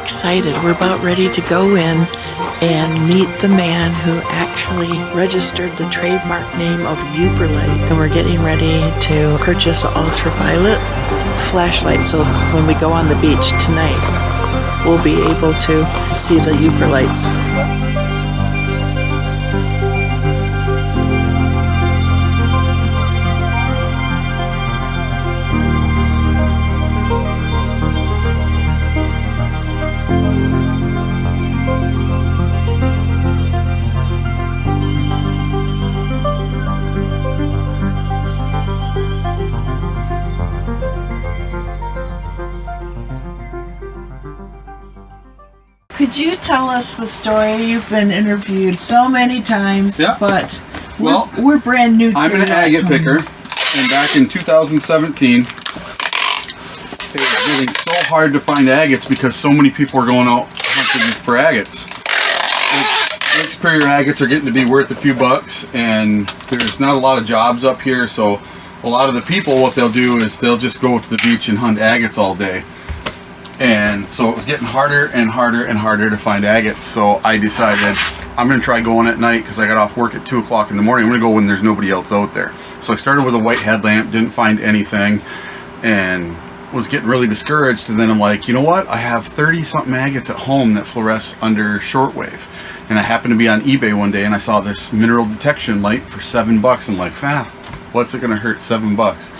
excited. We're about ready to go in and meet the man who actually registered the trademark name of Yooperlite. And we're getting ready to purchase an ultraviolet flashlight, so when we go on the beach tonight, we'll be able to see the Yooperlites. Could you tell us the story? You've been interviewed so many times, but we're brand new to I'm an agate picker, and back in 2017, it was getting so hard to find agates because so many people are going out hunting for agates. Lake Superior agates are getting to be worth a few bucks, and there's not a lot of jobs up here, so a lot of the people, what they'll do is they'll just go to the beach and hunt agates all day. And so it was getting harder and harder and harder to find agates. So I decided I'm going to try going at night because I got off work at 2 o'clock in the morning. I'm going to go when there's nobody else out there. So I started with a white headlamp, didn't find anything, and was getting really discouraged. And then I'm like, you know what? I have 30-something agates at home that fluoresce under shortwave. And I happened to be on eBay one day and I saw this mineral detection light for $7. I'm like, what's it going to hurt? $7.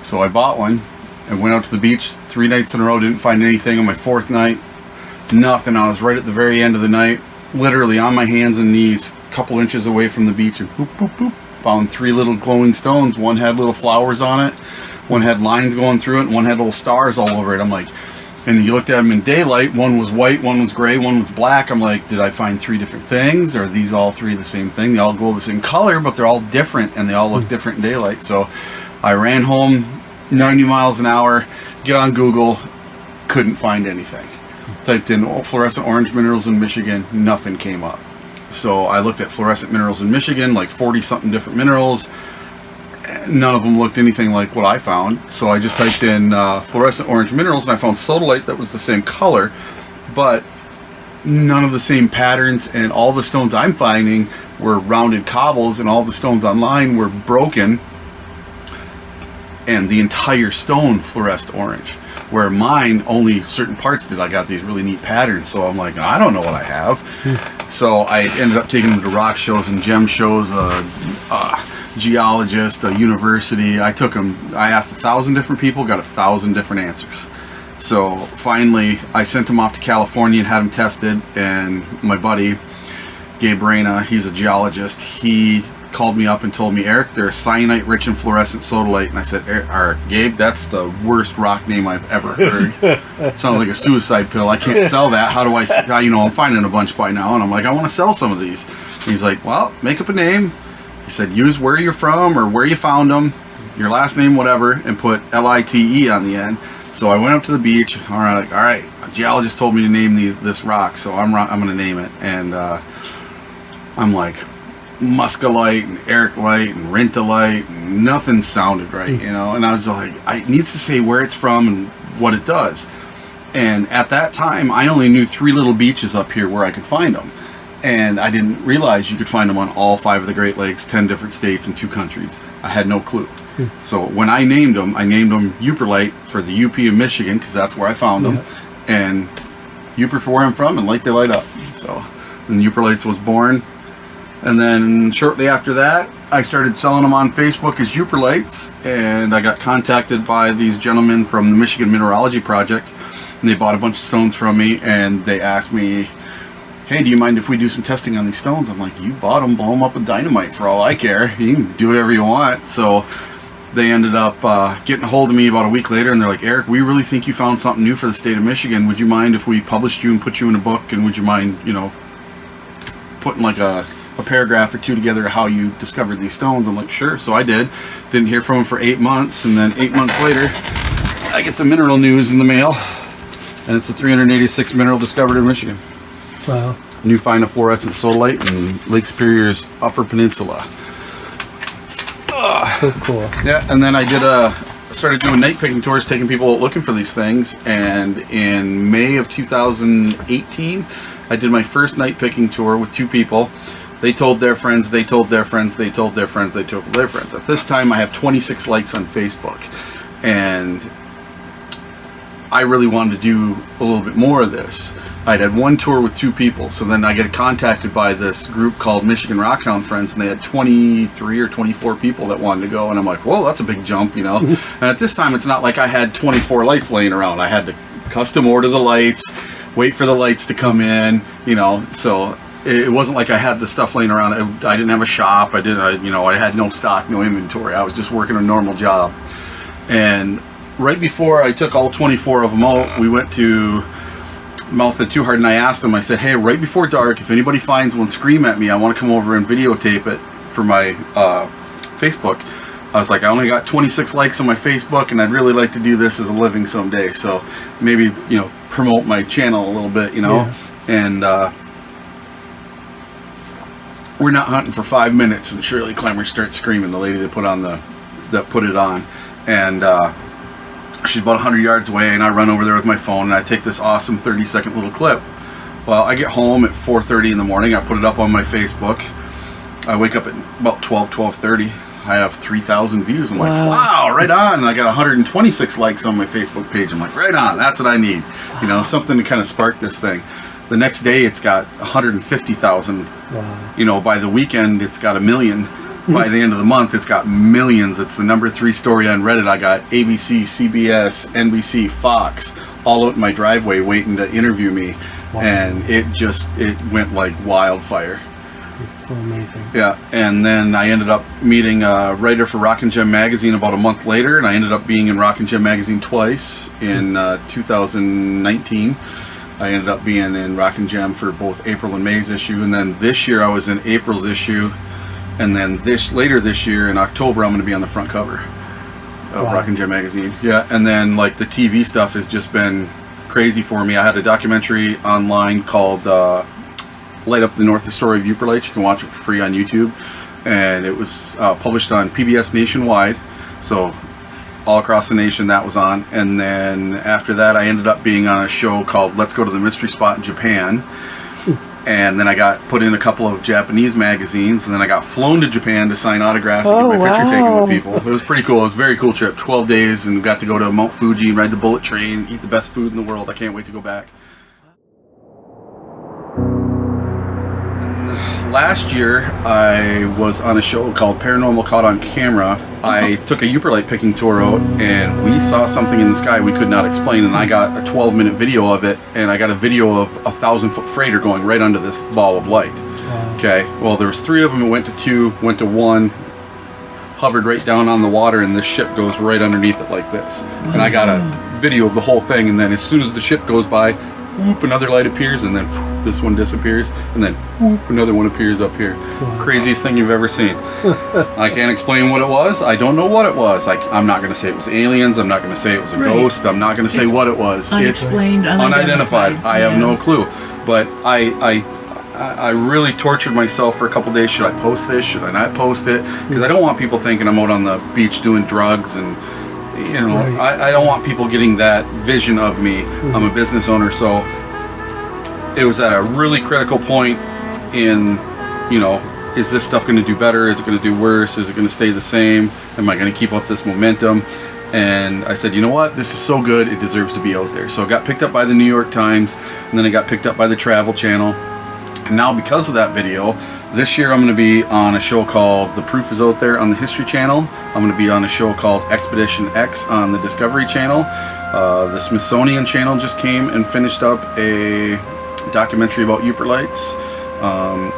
So I bought one. I went out to the beach 3 nights in a row, didn't find anything. On my 4th night, nothing. I was right at the very end of the night, literally on my hands and knees, a couple inches away from the beach, and boop, boop, boop, found 3 little glowing stones. One had little flowers on it, one had lines going through it, and one had little stars all over it. I'm like, and you looked at them in daylight, one was white, one was gray, one was black. I'm like, did I find 3 different things? Or are these all 3 the same thing? They all glow the same color, but they're all different, and they all look different in daylight. So I ran home 90 miles an hour, get on Google, couldn't find anything. Typed in fluorescent orange minerals in Michigan, nothing came up. So I looked at fluorescent minerals in Michigan, like 40-something different minerals. None of them looked anything like what I found. So I just typed in fluorescent orange minerals, and I found sodalite that was the same color, but none of the same patterns, and all the stones I'm finding were rounded cobbles, and all the stones online were broken, and the entire stone fluoresced orange, where mine only certain parts did. I got these really neat patterns, so I'm like, I don't know what I have. So I ended up taking them to rock shows and gem shows, a geologist, a university. I took them, I asked 1,000 different people, got 1,000 different answers. So finally I sent them off to California and had them tested, and my buddy Gabe Reyna, he's a geologist, he called me up and told me, Eric, they're cyanite rich in fluorescent sodalite. And I said, Gabe, that's the worst rock name I've ever heard. Sounds like a suicide pill. I can't sell that. How do I, I'm finding a bunch by now, and I'm like, I want to sell some of these. And he's like, well, make up a name. He said, use where you're from or where you found them, your last name, whatever, and put L-I-T-E on the end. So I went up to the beach. All right, a geologist told me to name this rock, so I'm going to name it. And I'm like, Muscalite and Ericlite and Rintalite, and nothing sounded right, and I was like, it needs to say where it's from and what it does. And at that time I only knew 3 little beaches up here where I could find them, and I didn't realize you could find them on all 5 of the Great Lakes, 10 different states and 2 countries. I had no clue. So when I named them Yooperlite for the UP of Michigan, because that's where I found them, and Yooper for where I'm from, and Light They Light Up. So then Yooperlites was born. And then shortly after that, I started selling them on Facebook as Yooperlites, and I got contacted by these gentlemen from the Michigan Mineralogy Project, and they bought a bunch of stones from me, and they asked me, hey, do you mind if we do some testing on these stones? I'm like, you bought them, blow them up with dynamite for all I care. You can do whatever you want. So they ended up getting a hold of me about a week later, and they're like, Eric, we really think you found something new for the state of Michigan. Would you mind if we published you and put you in a book, and would you mind, putting like a paragraph or 2 together how you discovered these stones? I'm like, sure. So I did. Didn't hear from him for 8 months, and then 8 months later I get the mineral news in the mail, and it's the 386th mineral discovered in Michigan. Wow. New find of fluorescent sodalite in Lake Superior's Upper Peninsula. So cool. Yeah, and then I did started doing night picking tours, taking people out looking for these things. And in May of 2018, I did my first night picking tour with 2 people. They told their friends, they told their friends, they told their friends, they told their friends. At this time, I have 26 likes on Facebook. And I really wanted to do a little bit more of this. I'd had one tour with 2 people, so then I get contacted by this group called Michigan Rockhound Friends, and they had 23 or 24 people that wanted to go, and I'm like, whoa, that's a big jump, you know? And at this time, it's not like I had 24 lights laying around. I had to custom order the lights, wait for the lights to come in, you know, so it wasn't like I had the stuff laying around. I didn't have a shop. I had no stock, no inventory. I was just working a normal job. And right before I took all 24 of them out, we went to Mouth of Too Hard, and I asked them, I said, hey, right before dark, if anybody finds one, scream at me. I want to come over and videotape it for my Facebook. I was like, I only got 26 likes on my Facebook, and I'd really like to do this as a living someday. So maybe, you know, promote my channel a little bit, you know. Yeah. And we're not hunting for 5 minutes, and Shirley Clemmer starts screaming, the lady that put it on. And she's about 100 yards away, and I run over there with my phone, and I take this awesome 30-second little clip. Well, I get home at 4:30 in the morning. I put it up on my Facebook. I wake up at about 12:30. I have 3,000 views. I'm like, wow, right on. And I got 126 likes on my Facebook page. I'm like, right on. That's what I need. You know, something to kind of spark this thing. The next day, it's got 150,000. Wow. You know, by the weekend, it's got 1 million. By the end of the month, it's got millions. It's the #3 story on Reddit. I got ABC, CBS, NBC, Fox, all out in my driveway waiting to interview me. Wow. And it went like wildfire. It's so amazing. Yeah, and then I ended up meeting a writer for Rock and Gem magazine about a month later, and I ended up being in Rock and Gem magazine twice in 2019. I ended up being in Rock and Gem for both April and May's issue, and then this year I was in April's issue. And then later this year in October, I'm going to be on the front cover of Rock and Gem magazine. Yeah, and then like the TV stuff has just been crazy for me. I had a documentary online called "Light Up the North: The Story of Yooperlite." You can watch it for free on YouTube, and it was published on PBS nationwide, so all across the nation that was on. And then after that, I ended up being on a show called "Let's Go to the Mystery Spot in Japan." And then I got put in a couple of Japanese magazines, and then I got flown to Japan to sign autographs and get my picture taken with people. It was pretty cool. It was a very cool trip. 12 days, and got to go to Mount Fuji and ride the bullet train, eat the best food in the world. I can't wait to go back. Last year, I was on a show called Paranormal Caught on Camera. I took a Yooperlite picking tour out, and we saw something in the sky we could not explain, and I got a 12-minute video of it, and I got a video of a 1,000-foot freighter going right under this ball of light. Wow. Okay, well, there was 3 of them. It went to 2, went to 1, hovered right down on the water, and this ship goes right underneath it like this. Wow. And I got a video of the whole thing, and then as soon as the ship goes by, whoop, another light appears, and then whoop, this one disappears, and then whoop, another one appears up here. Wow. Craziest thing you've ever seen. I can't explain what it was. I don't know what it was. I'm not going to say it was aliens. I'm not going to say it was a ghost. I'm not going to say what it was. Unexplained, it's unidentified. I have no clue. But I really tortured myself for a couple days. Should I post this? Should I not post it? Because I don't want people thinking I'm out on the beach doing drugs, and you know, I don't want people getting that vision of me. I'm a business owner, so it was at a really critical point in, you know, is this stuff going to do better? Is it going to do worse? Is it going to stay the same? Am I going to keep up this momentum? And I said, you know what? This is so good, it deserves to be out there. So it got picked up by the New York Times, and then it got picked up by the Travel Channel. And now because of that video, this year I'm going to be on a show called The Proof Is Out There on the History Channel. I'm going to be on a show called Expedition X on the Discovery Channel. The Smithsonian Channel just came and finished up a documentary about Yooperlites.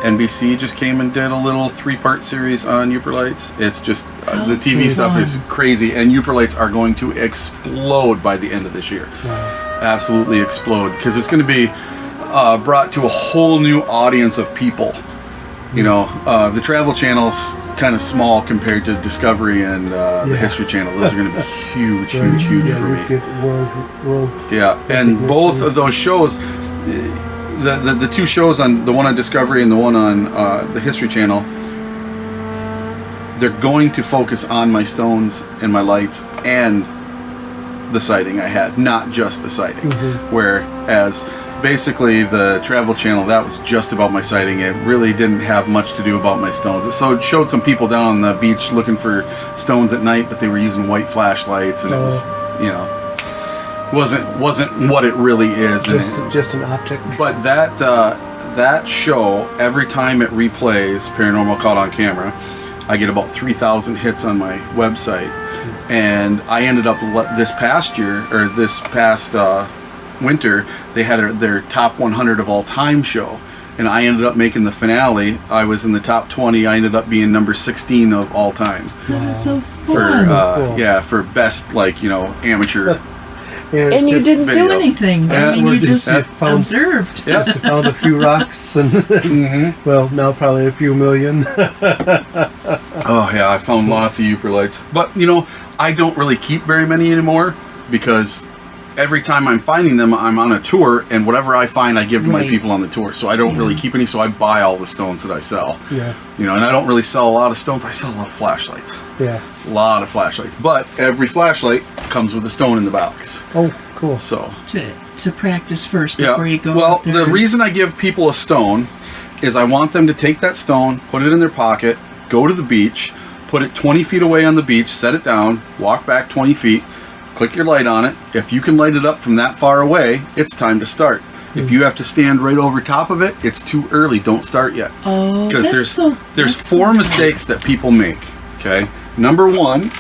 NBC just came and did a little 3-part series on Yooperlites. It's just the TV stuff is crazy, and Yooperlites are going to explode by the end of this year. Wow. Absolutely explode, because it's going to be brought to a whole new audience of people. You know, the Travel Channel's kind of small compared to Discovery and the History Channel. Those are going to be huge for me. World and both of those shows, the 2 shows, on the one on Discovery and the one on the History Channel, they're going to focus on my stones and my lights and the sighting I had, not just the sighting. Whereas basically the Travel Channel, that was just about my sighting. It really didn't have much to do about my stones. So it showed some people down on the beach looking for stones at night, but they were using white flashlights, and it was, you know, wasn't what it really is. Just an optic. But that show, every time it replays Paranormal Caught on Camera, I get about 3,000 hits on my website. And I ended up this past winter, they had their top 100 of all time show, and I ended up making the finale. I was in the top 20. I ended up being number 16 of all time. That's so fun. Cool. Yeah, for best, like, you know, amateur. And you didn't video. do anything. I mean, you just observed. Yeah. Just found a few rocks and well, now probably a few million. Oh yeah, I found lots of Yooperlites, but you know, I don't really keep very many anymore because every time I'm finding them, I'm on a tour, and whatever I find, I give to my people on the tour. So I don't really keep any. So I buy all the stones that I sell. Yeah. You know, and I don't really sell a lot of stones. I sell a lot of flashlights. Yeah. A lot of flashlights, but every flashlight comes with a stone in the box. Oh, cool. So to practice first before you go. Well, out there. the reason I give people a stone is I want them to take that stone, put it in their pocket, go to the beach, put it 20 feet away on the beach, set it down, walk back 20 feet, click your light on it. If you can light it up from that far away, it's time to start. If you have to stand right over top of it, it's too early. Don't start yet. Oh, because there's four mistakes that people make. Okay, number one,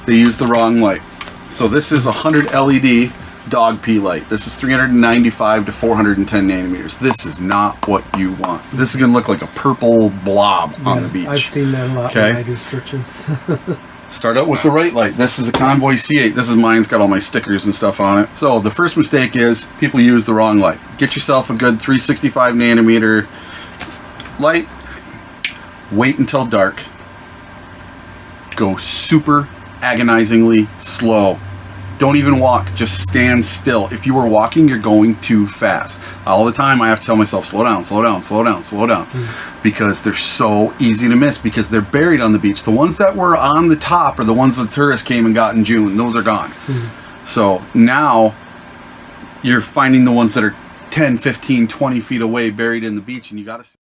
they use the wrong light. So this is a 100 LED dog pea light. This is 395 to 410 nanometers. This is not what you want. This is going to look like a purple blob on the beach. I've seen that a lot when I do searches. Start out with the right light. This is a Convoy C8. This is mine. It's got all my stickers and stuff on it. So the first mistake is people use the wrong light. Get yourself a good 365 nanometer light. Wait until dark. Go super agonizingly slow. Don't even walk, just stand still. If you are walking, you're going too fast. All the time I have to tell myself, slow down, slow down, slow down, slow down. Because they're so easy to miss because they're buried on the beach. The ones that were on the top are the ones the tourists came and got in June. Those are gone. So now you're finding the ones that are 10, 15, 20 feet away buried in the beach, and you got to